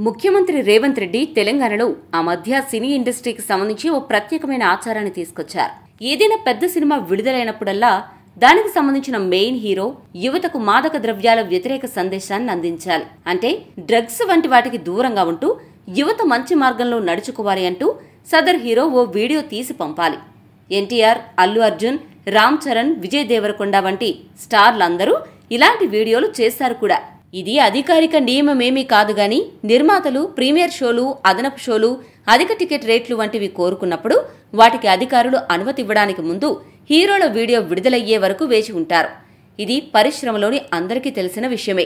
ముఖ్యమంత్రి రేవంత్ రెడ్డి తెలంగాణలో ఆ మధ్య సినీ ఇండస్ట్రీకి సంబంధించి ఓ ప్రత్యేకమైన ఆచారాన్ని తీసుకొచ్చారు. ఏదైనా పెద్ద సినిమా విడుదలైనప్పుడల్లా దానికి సంబంధించిన మెయిన్ హీరో యువతకు మాదక ద్రవ్యాల వ్యతిరేక సందేశాన్ని అందించాలి. అంటే డ్రగ్స్ వంటి వాటికి దూరంగా ఉంటూ యువత మంచి మార్గంలో నడుచుకోవాలి అంటూ సదర్ హీరో ఓ వీడియో తీసి పంపాలి. ఎన్టీఆర్, అల్లు అర్జున్, రామ్ చరణ్, విజయ్ దేవరకొండ వంటి స్టార్లందరూ ఇలాంటి వీడియోలు చేశారు కూడా. ఇది అధికారిక నియమమేమీ కాదు గాని నిర్మాతలు ప్రీమియర్ షోలు, అదనపు షోలు, అధిక టికెట్ రేట్లు వంటివి కోరుకున్నప్పుడు వాటికి అధికారులు అనుమతి ఇవ్వడానికి ముందు హీరోల వీడియో విడుదలయ్యే వరకు వేచి ఉంటారు. ఇది పరిశ్రమలోని అందరికీ తెలిసిన విషయమే.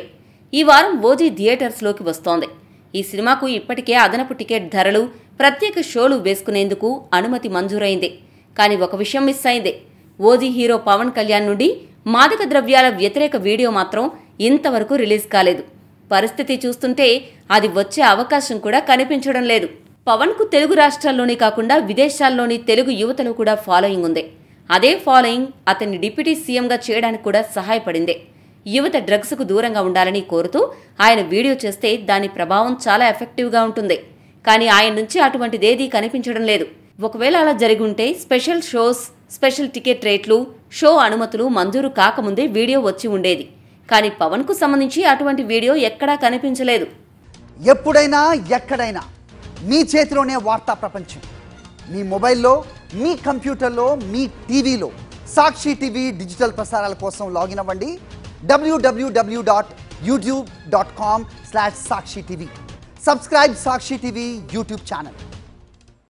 ఈ వారం ఓజీ థియేటర్స్లోకి వస్తోంది. ఈ సినిమాకు ఇప్పటికే అదనపు టికెట్ ధరలు, ప్రత్యేక షోలు వేసుకునేందుకు అనుమతి మంజూరైంది. కానీ ఒక విషయం మిస్ అయింది. ఓజీ హీరో పవన్ కళ్యాణ్ నుండి మాదక ద్రవ్యాల వ్యతిరేక వీడియో మాత్రం ఇంతవరకు రిలీజ్ కాలేదు. పరిస్థితి చూస్తుంటే అది వచ్చే అవకాశం కూడా కనిపించడం లేదు. పవన్ కు తెలుగు రాష్ట్రాల్లోనే కాకుండా విదేశాల్లోని తెలుగు యువతలో కూడా ఫాలోయింగ్ ఉంది. అదే ఫాలోయింగ్ అతన్ని డిప్యూటీ సీఎంగా చేయడానికి కూడా సహాయపడింది. యువత డ్రగ్స్ కు దూరంగా ఉండాలని కోరుతూ ఆయన వీడియో చేస్తే దాని ప్రభావం చాలా ఎఫెక్టివ్గా ఉంటుంది. కానీ ఆయన నుంచి అటువంటిదేదీ కనిపించడం లేదు. ఒకవేళ అలా జరిగి ఉంటే స్పెషల్ షోస్, స్పెషల్ టికెట్ రేట్లు, షో అనుమతులు మంజూరు కాకముందే వీడియో వచ్చి ఉండేది. కానీ పవన్ కు సంబంధించి అటువంటి వీడియో ఎక్కడా కనిపించలేదు. ఎప్పుడైనా ఎక్కడైనా మీ చేతిలోనే వార్తా ప్రపంచం. మీ మొబైల్లో, మీ కంప్యూటర్లో, మీ టీవీలో సాక్షి టీవీ డిజిటల్ ప్రసారాల కోసం లాగిన్ అవ్వండి. www.youtube.com/sakshi tv. సబ్స్క్రైబ్ సాక్షి టీవీ యూట్యూబ్ ఛానల్.